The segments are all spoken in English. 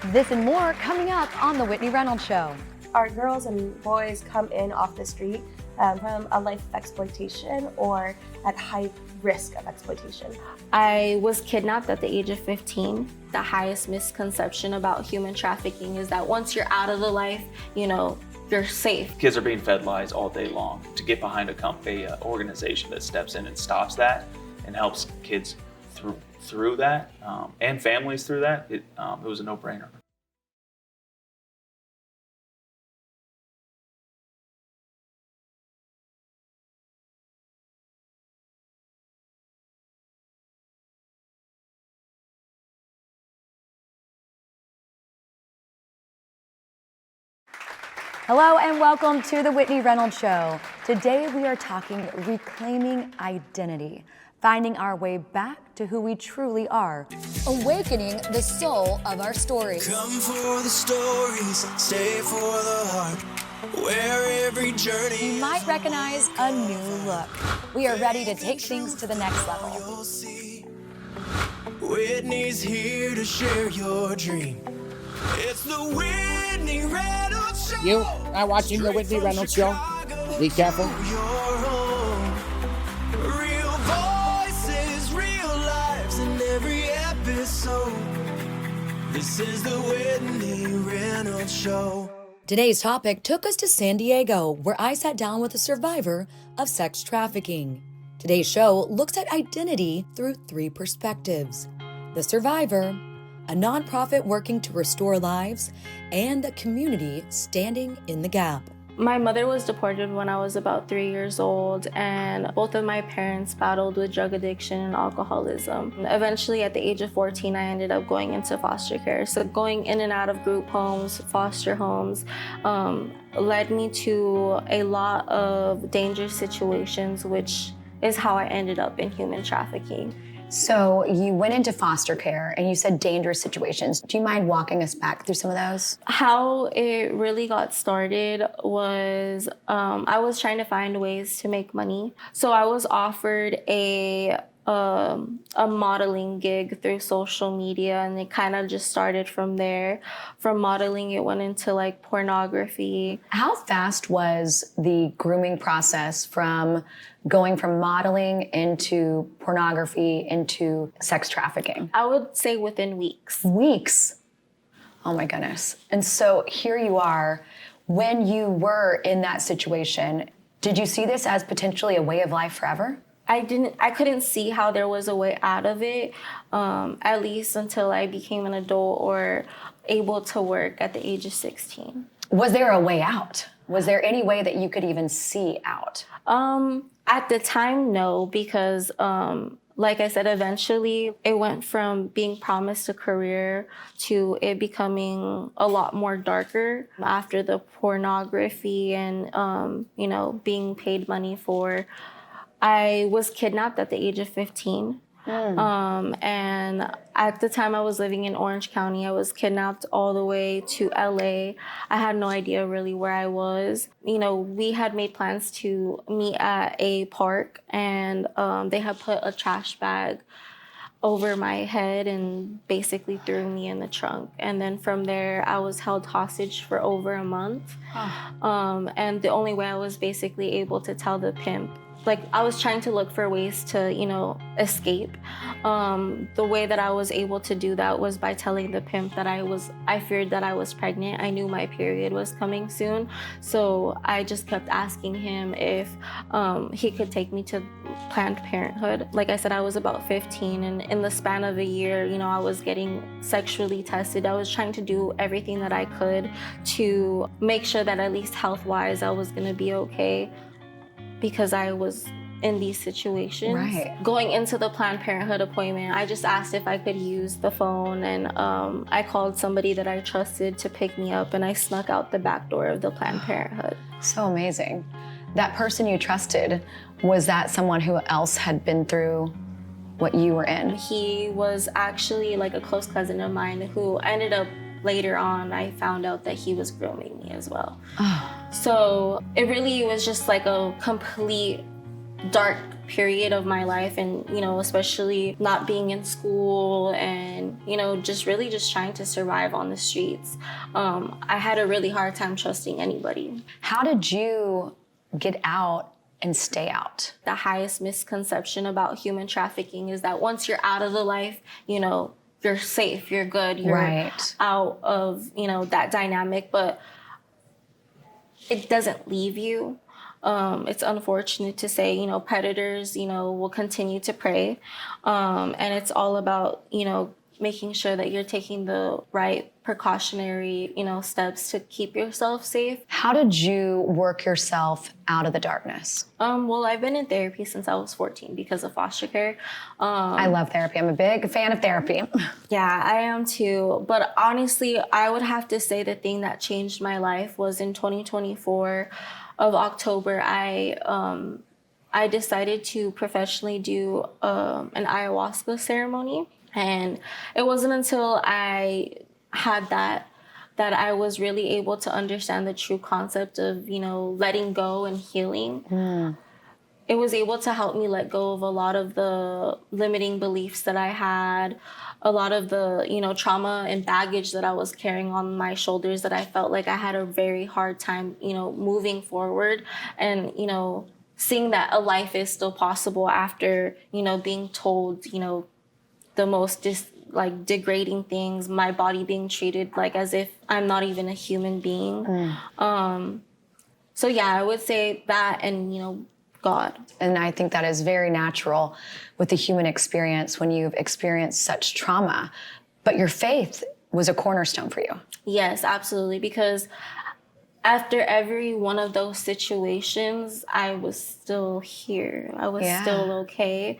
This and more coming up on The Whitney Reynolds Show. Our girls and boys come in off the street from a life of exploitation or at high risk of exploitation. I was kidnapped at the age of 15. The highest misconception about human trafficking is that once you're out of the life, you're safe. Kids are being fed lies all day long. To get behind a organization that steps in and stops that and helps kids through that and families through that, it was a no-brainer. Hello and welcome to The Whitney Reynolds Show. Today we are talking reclaiming identity, finding our way back to who we truly are. Awakening the soul of our stories. Come for the stories, stay for the heart, where every journey You might recognize a new look. We are ready to take things to the next level. you'll see. Whitney's here to share your dream. It's the Whitney Reynolds Show. You are watching The Whitney Reynolds Show. Be careful. Your home. Real voices, real lives in every episode. This is the Whitney Reynolds Show. Today's topic took us to San Diego, where I sat down with a survivor of sex trafficking. Today's show looks at identity through 3 perspectives: the survivor, a nonprofit working to restore lives, and the community standing in the gap. My mother was deported when I was about 3 years old, and both of my parents battled with drug addiction and alcoholism. Eventually, at the age of 14, I ended up going into foster care. So going in and out of group homes, foster homes, led me to a lot of dangerous situations, which is how I ended up in human trafficking. So you went into foster care and you said dangerous situations. Do you mind walking us back through some of those? How it really got started was I was trying to find ways to make money. So I was offered a modeling gig through social media, and it kind of just started from there. From modeling, it went into like pornography. How fast was the grooming process from going from modeling into pornography into sex trafficking? I would say within weeks. Weeks. Oh my goodness. And so here you are. When you were in that situation, did you see this as potentially a way of life forever? I couldn't see how there was a way out of it, at least until I became an adult or able to work at the age of 16. Was there a way out? Was there any way that you could even see out? At the time, no, because like I said, eventually it went from being promised a career to it becoming a lot more darker after the pornography and, being paid money for. I was kidnapped at the age of 15. And at the time I was living in Orange County. I was kidnapped all the way to LA. I had no idea really where I was. We had made plans to meet at a park, and they had put a trash bag over my head and basically threw me in the trunk. And then from there, I was held hostage for over a month. And the only way I was basically able to tell the pimp, I was trying to look for ways to, escape. The way that I was able to do that was by telling the pimp that I feared that I was pregnant. I knew my period was coming soon. So I just kept asking him if he could take me to Planned Parenthood. Like I said, I was about 15, and in the span of a year, I was getting sexually tested. I was trying to do everything that I could to make sure that at least health-wise I was gonna be okay, because I was in these situations. Right. Going into the Planned Parenthood appointment, I just asked if I could use the phone, and I called somebody that I trusted to pick me up, and I snuck out the back door of the Planned Parenthood. So amazing. That person you trusted, was that someone who else had been through what you were in? He was actually like a close cousin of mine who ended up later on, I found out that he was grooming me as well. So it really was just like a complete dark period of my life, and especially not being in school and just really just trying to survive on the streets. I had a really hard time trusting anybody. How did you get out and stay out? The highest misconception about human trafficking is that once you're out of the life, you're safe, you're good, you're right. out of that dynamic, but it doesn't leave you. It's unfortunate to say, predators, will continue to prey. And it's all about, making sure that you're taking the right precautionary, steps to keep yourself safe. How did you work yourself out of the darkness? Well, I've been in therapy since I was 14 because of foster care. I love therapy. I'm a big fan of therapy. Yeah, I am too. But honestly, I would have to say the thing that changed my life was in 2024 of October. I decided to professionally do an ayahuasca ceremony. And it wasn't until I had that I was really able to understand the true concept of, letting go and healing. It was able to help me let go of a lot of the limiting beliefs that I had, a lot of the, trauma and baggage that I was carrying on my shoulders that I felt like I had a very hard time, moving forward and, seeing that a life is still possible after, being told, the most degrading things, my body being treated like as if I'm not even a human being. So yeah, I would say that and, God. And I think that is very natural with the human experience when you've experienced such trauma. But your faith was a cornerstone for you. Yes, absolutely. Because after every one of those situations, I was still here. I was still okay.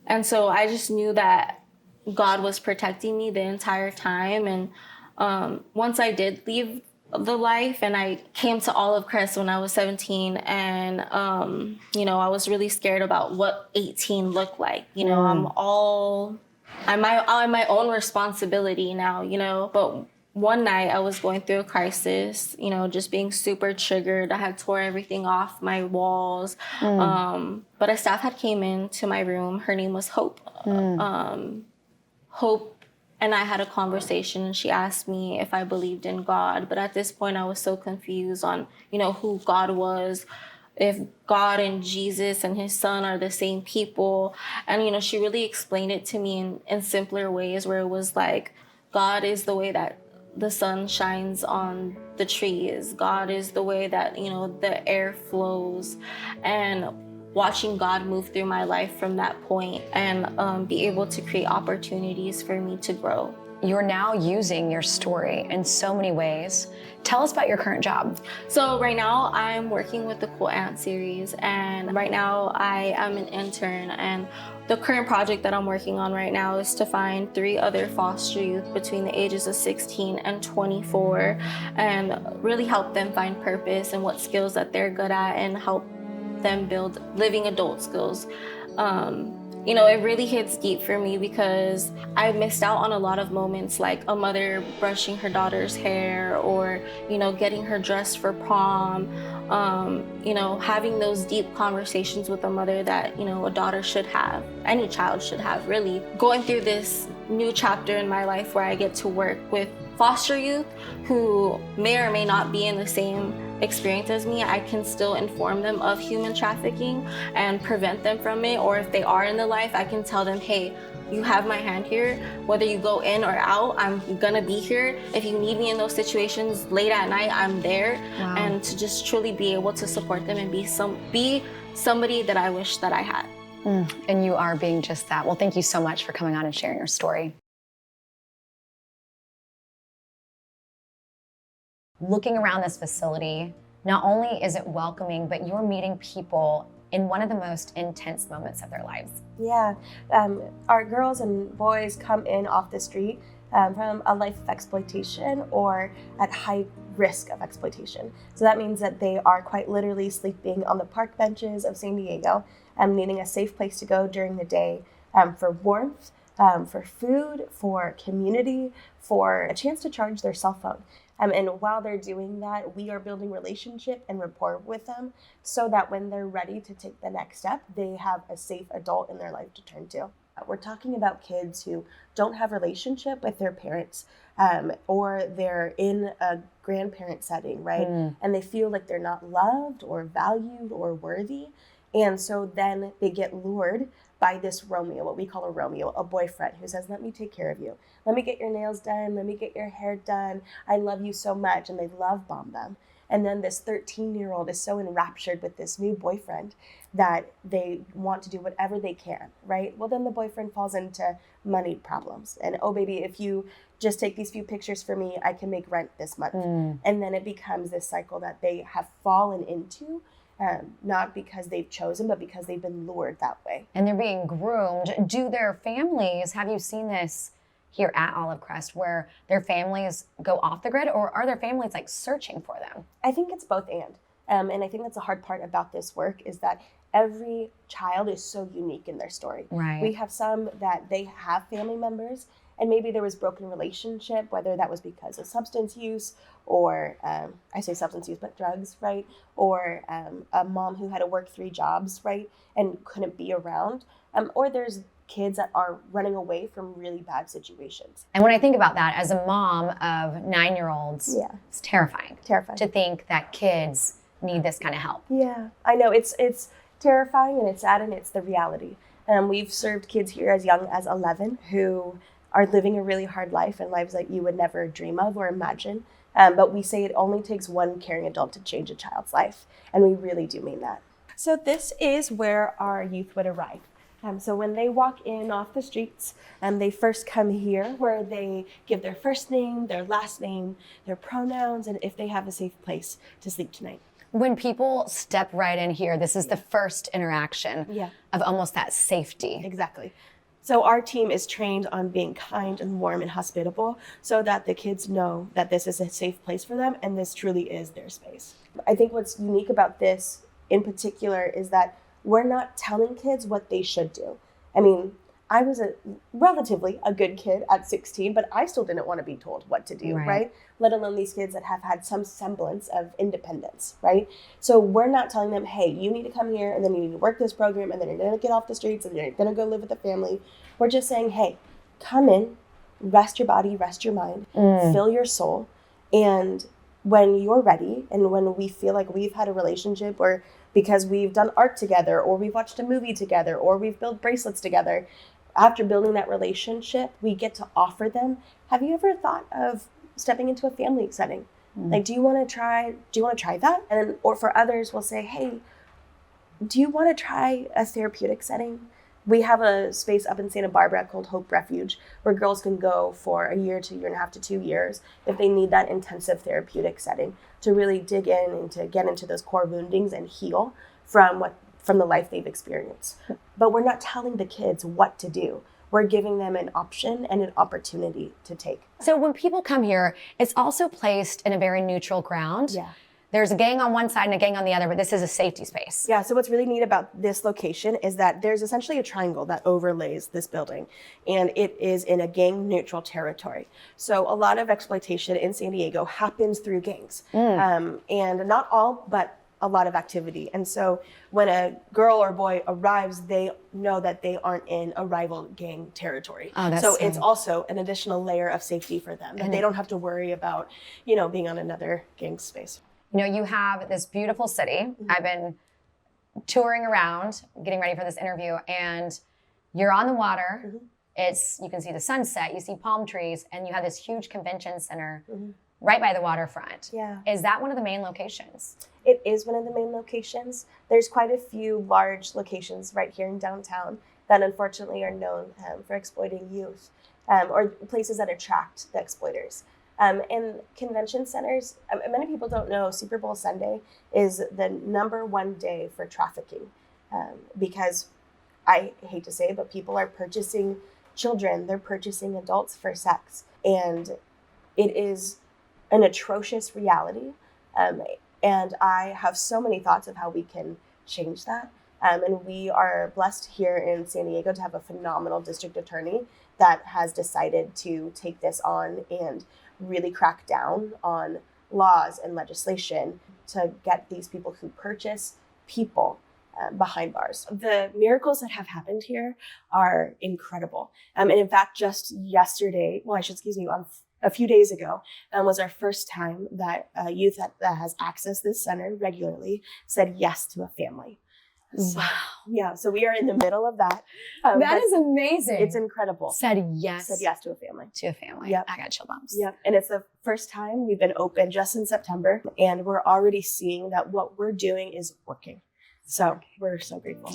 And so I just knew that God was protecting me the entire time. And once I did leave the life and I came to Olive Crest when I was 17 and, I was really scared about what 18 looked like. I'm my own responsibility now, but one night I was going through a crisis, just being super triggered. I had tore everything off my walls. But a staff had came into my room. Her name was Hope. Hope and I had a conversation and she asked me if I believed in God. But at this point I was so confused on, who God was, if God and Jesus and his son are the same people. And, she really explained it to me in simpler ways where it was like, God is the way that the sun shines on the trees. God is the way that, the air flows. And watching God move through my life from that point and be able to create opportunities for me to grow. You're now using your story in so many ways. Tell us about your current job. So right now I'm working with the Cool Ant series, and right now I am an intern, and the current project that I'm working on right now is to find 3 other foster youth between the ages of 16 and 24 and really help them find purpose and what skills that they're good at and help them build living adult skills. It really hits deep for me because I missed out on a lot of moments like a mother brushing her daughter's hair or, getting her dressed for prom, having those deep conversations with a mother that, a daughter should have, any child should have, really. Going through this new chapter in my life where I get to work with foster youth who may or may not be in the same experience as me, I can still inform them of human trafficking and prevent them from it. Or if they are in the life, I can tell them, hey, you have my hand here. Whether you go in or out, I'm gonna be here. If you need me in those situations late at night, I'm there. Wow. And to just truly be able to support them and be somebody that I wish that I had. And you are being just that. Well, thank you so much for coming on and sharing your story. Looking around this facility, not only is it welcoming, but you're meeting people in one of the most intense moments of their lives. Yeah, our girls and boys come in off the street from a life of exploitation or at high risk of exploitation. So that means that they are quite literally sleeping on the park benches of San Diego, needing a safe place to go during the day for warmth, for food, for community, for a chance to charge their cell phone. And while they're doing that, we are building relationship and rapport with them so that when they're ready to take the next step, they have a safe adult in their life to turn to. We're talking about kids who don't have relationship with their parents, or they're in a grandparent setting, right? And they feel like they're not loved or valued or worthy. And so then they get lured by this Romeo, what we call a Romeo, a boyfriend who says, let me take care of you. Let me get your nails done. Let me get your hair done. I love you so much. And they love bomb them. And then this 13-year-old is so enraptured with this new boyfriend that they want to do whatever they can, right? Well, then the boyfriend falls into money problems. And, oh, baby, if you just take these few pictures for me, I can make rent this month. And then it becomes this cycle that they have fallen into, not because they've chosen, but because they've been lured that way. And they're being groomed. Do their families, have you seen this here at Olive Crest, where their families go off the grid, or are their families like searching for them? I think it's both and I think that's the hard part about this work is that every child is so unique in their story. Right. We have some that they have family members and maybe there was broken relationship, whether that was because of substance use or, I say substance use, but drugs, right? Or a mom who had to work 3 jobs, right? And couldn't be around. Or there's kids that are running away from really bad situations. And when I think about that, as a mom of 9-year-olds, it's terrifying. Terrifying. To think that kids need this kind of help. Yeah, I know. It's terrifying and it's sad and it's the reality. We've served kids here as young as 11 who are living a really hard life and lives that you would never dream of or imagine. But we say it only takes one caring adult to change a child's life. And we really do mean that. So this is where our youth would arrive. So when they walk in off the streets, they first come here where they give their first name, their last name, their pronouns, and if they have a safe place to sleep tonight. When people step right in here, this is the first interaction of almost that safety. Exactly. So our team is trained on being kind and warm and hospitable so that the kids know that this is a safe place for them and this truly is their space. I think what's unique about this in particular is that we're not telling kids what they should do. I mean, I was relatively a good kid at 16, but I still didn't want to be told what to do, right? Let alone these kids that have had some semblance of independence, right? So we're not telling them, hey, you need to come here and then you need to work this program and then you're going to get off the streets and you're going to go live with a family. We're just saying, hey, come in, rest your body, rest your mind, fill your soul. And when you're ready and when we feel like we've had a relationship or because we've done art together or we've watched a movie together or we've built bracelets together, after building that relationship, we get to offer them, have you ever thought of stepping into a family setting? Like, do you want to try that? And or for others, we'll say, hey, do you want to try a therapeutic setting? We have a space up in Santa Barbara called Hope Refuge where girls can go for a year to 1.5 years to 2 years if they need that intensive therapeutic setting to really dig in and to get into those core woundings and heal from the life they've experienced. But we're not telling the kids what to do. We're giving them an option and an opportunity to take. So when people come here, it's also placed in a very neutral ground. Yeah. There's a gang on one side and a gang on the other, but this is a safety space. Yeah, so what's really neat about this location is that there's essentially a triangle that overlays this building, and it is in a gang-neutral territory. So a lot of exploitation in San Diego happens through gangs, and not all, but a lot of activity. And so when a girl or boy arrives, they know that they aren't in a rival gang territory. So it's also an additional layer of safety for them, that they don't have to worry about, being on another gang space. You have this beautiful city. I've been touring around, getting ready for this interview, and you're on the water. You can see the sunset, you see palm trees, and you have this huge convention center right by the waterfront. Yeah. Is that one of the main locations? It is one of the main locations. There's quite a few large locations right here in downtown that unfortunately are known for exploiting youth, or places that attract the exploiters. And convention centers, many people don't know Super Bowl Sunday is the #1 day for trafficking, because I hate to say it, but people are purchasing children, they're purchasing adults for sex. And it is an atrocious reality. And I have so many thoughts of how we can change that. And we are blessed here in San Diego to have a phenomenal district attorney that has decided to take this on and really crack down on laws and legislation to get these people who purchase people behind bars. The miracles that have happened here are incredible. And in fact, just yesterday, a few days ago, was our first time that youth that has accessed this center regularly said yes to a family. So, Wow. Yeah, so we are in the middle of that. That is amazing. It's incredible. Said yes. Said yes to a family. To a family. Yep. I got chill bumps. Yep, and it's the first time we've been open just in September, and we're already seeing that what we're doing is working. So we're so grateful.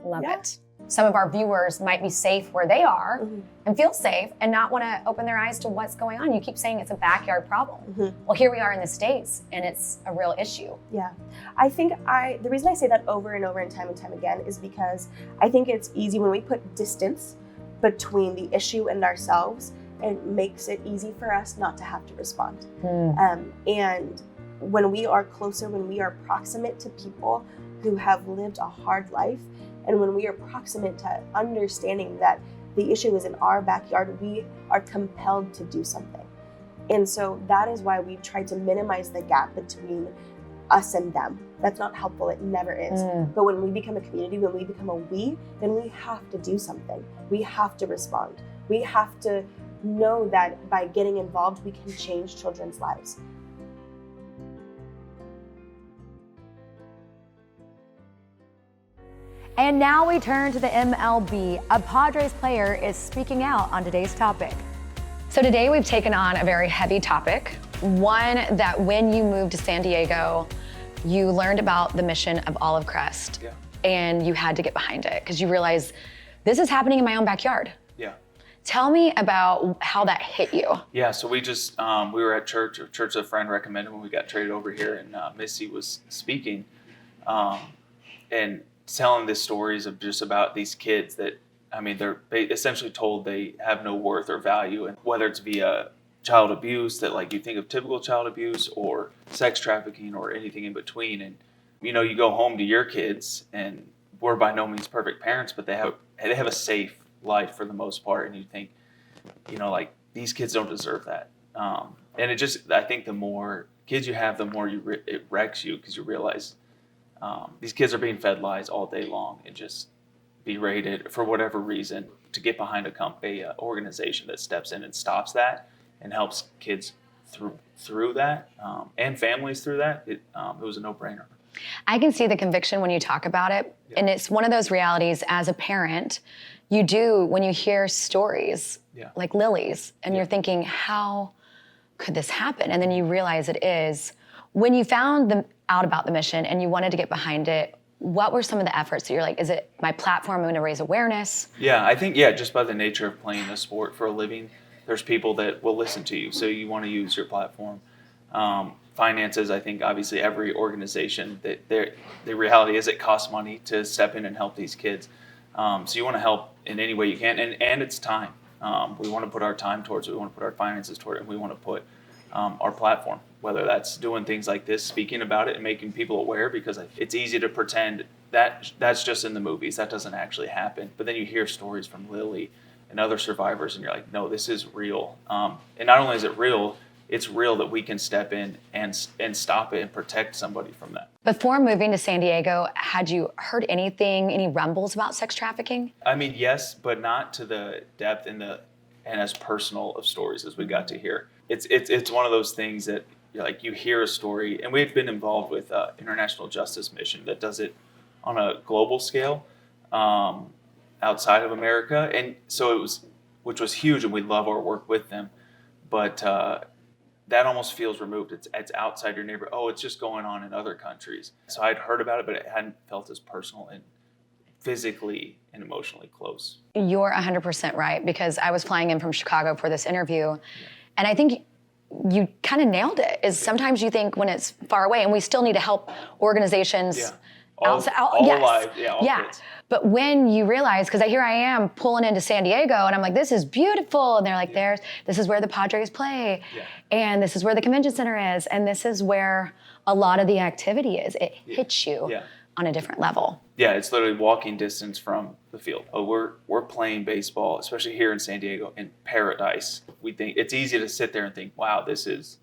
Love Yeah. it. Some of our viewers might be safe where they are Mhm. and feel safe and not want to open their eyes to what's going on. You keep saying it's a backyard problem. Mhm. Well, here we are in the States and it's a real issue. Yeah, I think the reason I say that over and over and time again is because I think it's easy when we put distance between the issue and ourselves, it makes it easy for us not to have to respond. And when we are closer, when we are proximate to people who have lived a hard life, and when we are proximate to understanding that the issue is in our backyard, we are compelled to do something. And so that is why we try to minimize the gap between us and them. That's not helpful, it never is. But when we become a community, when we become a we, then we have to do something. We have to respond. We have to know that by getting involved, we can change children's lives. And now we turn to the MLB. A Padres player is speaking out on today's topic. So today we've taken on a very heavy topic, one that when you moved to San Diego, you learned about the mission of Olive Crest, and you had to get behind it because you realized this is happening in my own backyard. Yeah. Tell me about how that hit you. Yeah, so we just, we were at church, a church a friend recommended when we got traded over here, and Missy was speaking and telling the stories of just about these kids that, I mean, they're essentially told they have no worth or value, and whether it's via child abuse, that like you think of typical child abuse, or sex trafficking, or anything in between. And you know, you go home to your kids, and we're by no means perfect parents, but they have a safe life for the most part, and you think, you know, like these kids don't deserve that. And it just, I think the more kids you have, the more it wrecks you, because you realize these kids are being fed lies all day long and just berated for whatever reason. To get behind a organization that steps in and stops that and helps kids through that and families through that, it was a no-brainer. I can see the conviction when you talk about it, and it's one of those realities as a parent, you do when you hear stories like Lily's, and you're thinking, how could this happen? And then you realize it is. When you found out about the mission and you wanted to get behind it, what were some of the efforts that you're like, is it my platform, I'm going to raise awareness? Yeah, I think, just by the nature of playing a sport for a living, there's people that will listen to you, so you want to use your platform. Finances, I think obviously every organization, the reality is it costs money to step in and help these kids. So you want to help in any way you can, and it's time. We want to put our time towards it, we want to put our finances toward it, and we want to put our platform, whether that's doing things like this, speaking about it and making people aware, because it's easy to pretend that that's just in the movies, that doesn't actually happen. But then you hear stories from Lily and other survivors, and you're like, no, this is real. And not only is it real, it's real that we can step in and stop it and protect somebody from that. Before moving to San Diego, had you heard anything, any rumbles about sex trafficking? I mean, yes, but not to the depth and as personal of stories as we got to hear. It's one of those things that you hear a story, and we've been involved with International Justice Mission that does it on a global scale outside of America, and so which was huge, and we love our work with them, but that almost feels removed. It's outside your neighborhood. Oh, it's just going on in other countries. So I'd heard about it, but it hadn't felt as personal and physically and emotionally close. You're 100% right, because I was flying in from Chicago for this interview, and I think you kind of nailed it. Is sometimes you think when it's far away, and we still need to help organizations Kids. But when you realize, because here I am pulling into San Diego, and I'm like, this is beautiful, and they're like, this is where the Padres play, and this is where the convention center is, and this is where a lot of the activity is. It hits you on a different level. Yeah, it's literally walking distance from the field. Oh, we're playing baseball, especially here in San Diego, in paradise. We think it's easy to sit there and think, wow, this is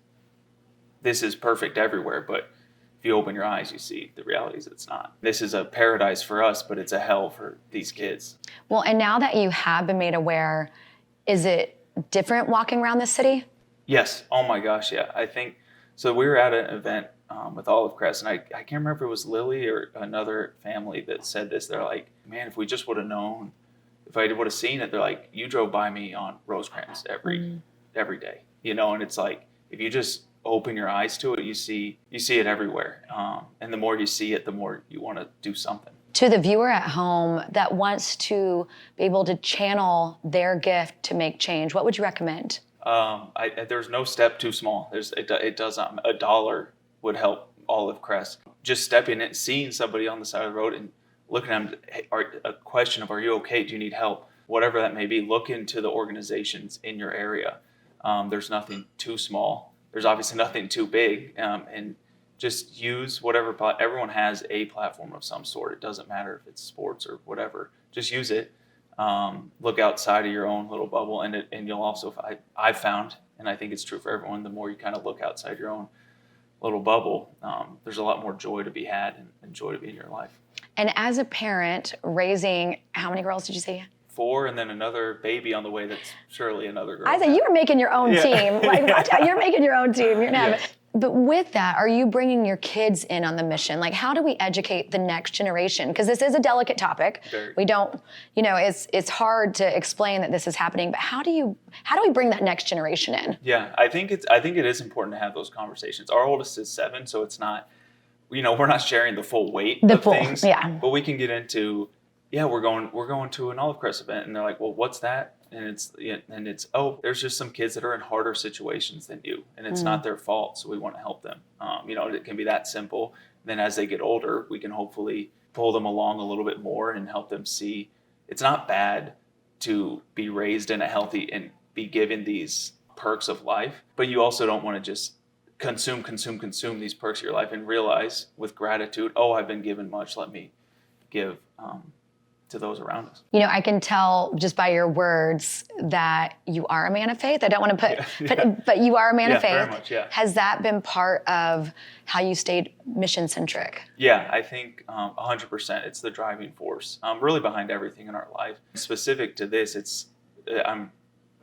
perfect everywhere. But if you open your eyes, you see the reality is it's not. This is a paradise for us, but it's a hell for these kids. Well, and now that you have been made aware, is it different walking around the city? Yes. Oh my gosh. Yeah. I think so. We were at an event with Olive Crest, and I can't remember if it was Lily or another family that said this. They're like, man, if we just would have known, if I would have seen it, they're like, you drove by me on Rosecrans every day, you know, and it's like, if you just open your eyes to it, you see it everywhere. And the more you see it, the more you want to do something. To the viewer at home that wants to be able to channel their gift to make change, what would you recommend? There's no step too small. It doesn't. $1 would help Olive Crest. Just stepping in, seeing somebody on the side of the road and looking at them, a question of, are you okay? Do you need help? Whatever that may be, look into the organizations in your area. There's nothing too small. There's obviously nothing too big. And just use whatever, everyone has a platform of some sort. It doesn't matter if it's sports or whatever. Just use it. Look outside of your own little bubble, and you'll also, I've found, and I think it's true for everyone, the more you kind of look outside your own little bubble, there's a lot more joy to be had and joy to be in your life. And as a parent, raising, how many girls did you say? 4, and then another baby on the way that's surely another girl. I said, you're making your own team. Like, watch out, you're making your own team. You're gonna have it. But with that, are you bringing your kids in on the mission? Like, how do we educate the next generation? Because this is a delicate topic. We don't, it's hard to explain that this is happening. But how do we bring that next generation in? Yeah, I think it is important to have those conversations. Our oldest is 7, so it's not, we're not sharing the full weight of things. Yeah. But we can get into, we're going to an Olive Crest event, and they're like, well, what's that? And it's there's just some kids that are in harder situations than you, and it's not their fault, so we want to help them. It can be that simple. Then as they get older, we can hopefully pull them along a little bit more and help them see it's not bad to be raised in a healthy and be given these perks of life, but you also don't want to just consume these perks of your life and realize with gratitude, I've been given much, let me give to those around us. I can tell just by your words that you are a man of faith. I don't want to but you are a man of faith. Very much, yeah. Has that been part of how you stayed mission centric? Yeah, I think 100%. It's the driving force, really behind everything in our life. Specific to this, I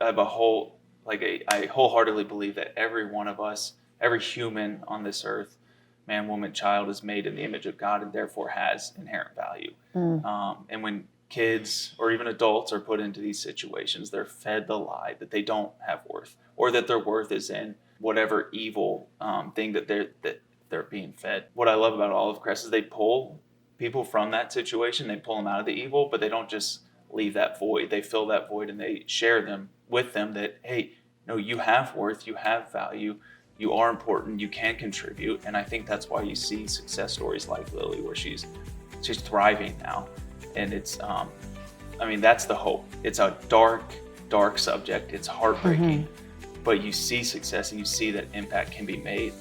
wholeheartedly believe that every one of us, every human on this earth, man, woman, child, is made in the image of God and therefore has inherent value. And when kids or even adults are put into these situations, they're fed the lie that they don't have worth, or that their worth is in whatever evil thing that they're being fed. What I love about Olive Crest is they pull people from that situation, they pull them out of the evil, but they don't just leave that void. They fill that void and they share them with them that, hey, no, you have worth, you have value, you are important, you can contribute. And I think that's why you see success stories like Lily, where she's thriving now. And it's, that's the hope. It's a dark subject. It's heartbreaking, but you see success and you see that impact can be made.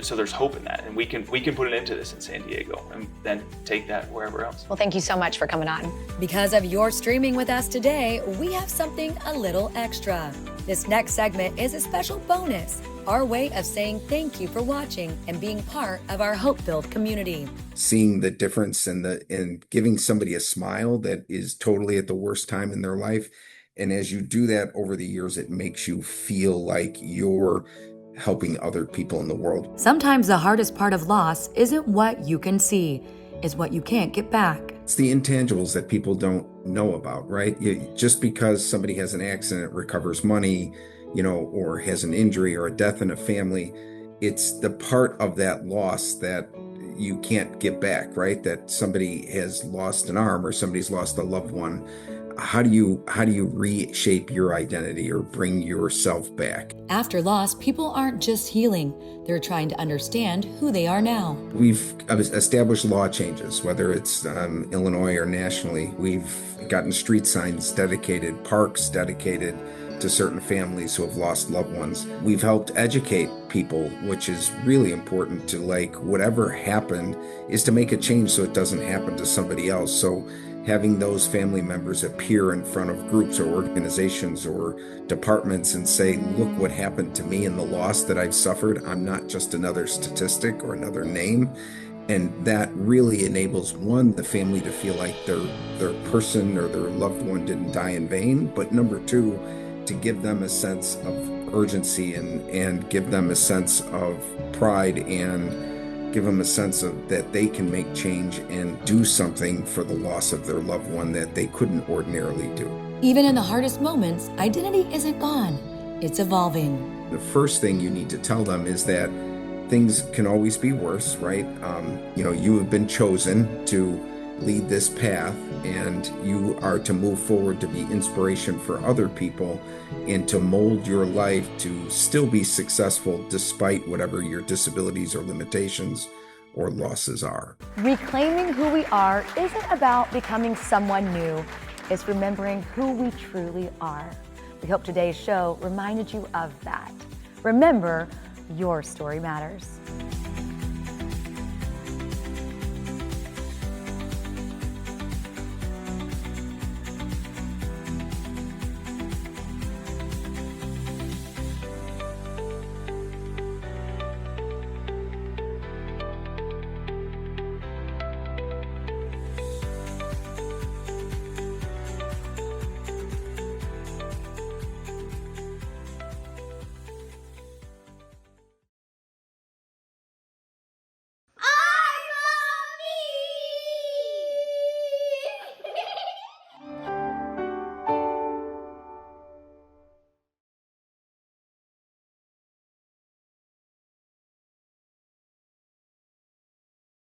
So there's hope in that. And we can put it into this in San Diego and then take that wherever else. Well, thank you so much for coming on. Because of your streaming with us today, we have something a little extra. This next segment is a special bonus, our way of saying thank you for watching and being part of our hope-filled community. Seeing the difference in giving somebody a smile that is totally at the worst time in their life. And as you do that over the years, it makes you feel like you're helping other people in the world. Sometimes the hardest part of loss isn't what you can see, it's what you can't get back. It's the intangibles that people don't know about, right? Just because somebody has an accident, recovers money, or has an injury or a death in a family, it's the part of that loss that you can't get back, right? That somebody has lost an arm or somebody's lost a loved one. How do you reshape your identity or bring yourself back? After loss, people aren't just healing. They're trying to understand who they are now. We've established law changes, whether it's Illinois or nationally. We've gotten street signs dedicated, parks dedicated, to certain families who have lost loved ones. We've helped educate people, which is really important to, like, whatever happened is to make a change so it doesn't happen to somebody else. So having those family members appear in front of groups or organizations or departments and say, look what happened to me and the loss that I've suffered. I'm not just another statistic or another name. And that really enables, one, the family to feel like their person or their loved one didn't die in vain. But number two, to give them a sense of urgency and give them a sense of pride and give them a sense of that they can make change and do something for the loss of their loved one that they couldn't ordinarily do. Even in the hardest moments, identity isn't gone. It's evolving. The first thing you need to tell them is that things can always be worse, right? You have been chosen to lead this path, and you are to move forward to be inspiration for other people and to mold your life to still be successful despite whatever your disabilities or limitations or losses are. Reclaiming who we are isn't about becoming someone new. It's remembering who we truly are. We hope today's show reminded you of that. Remember, your story matters.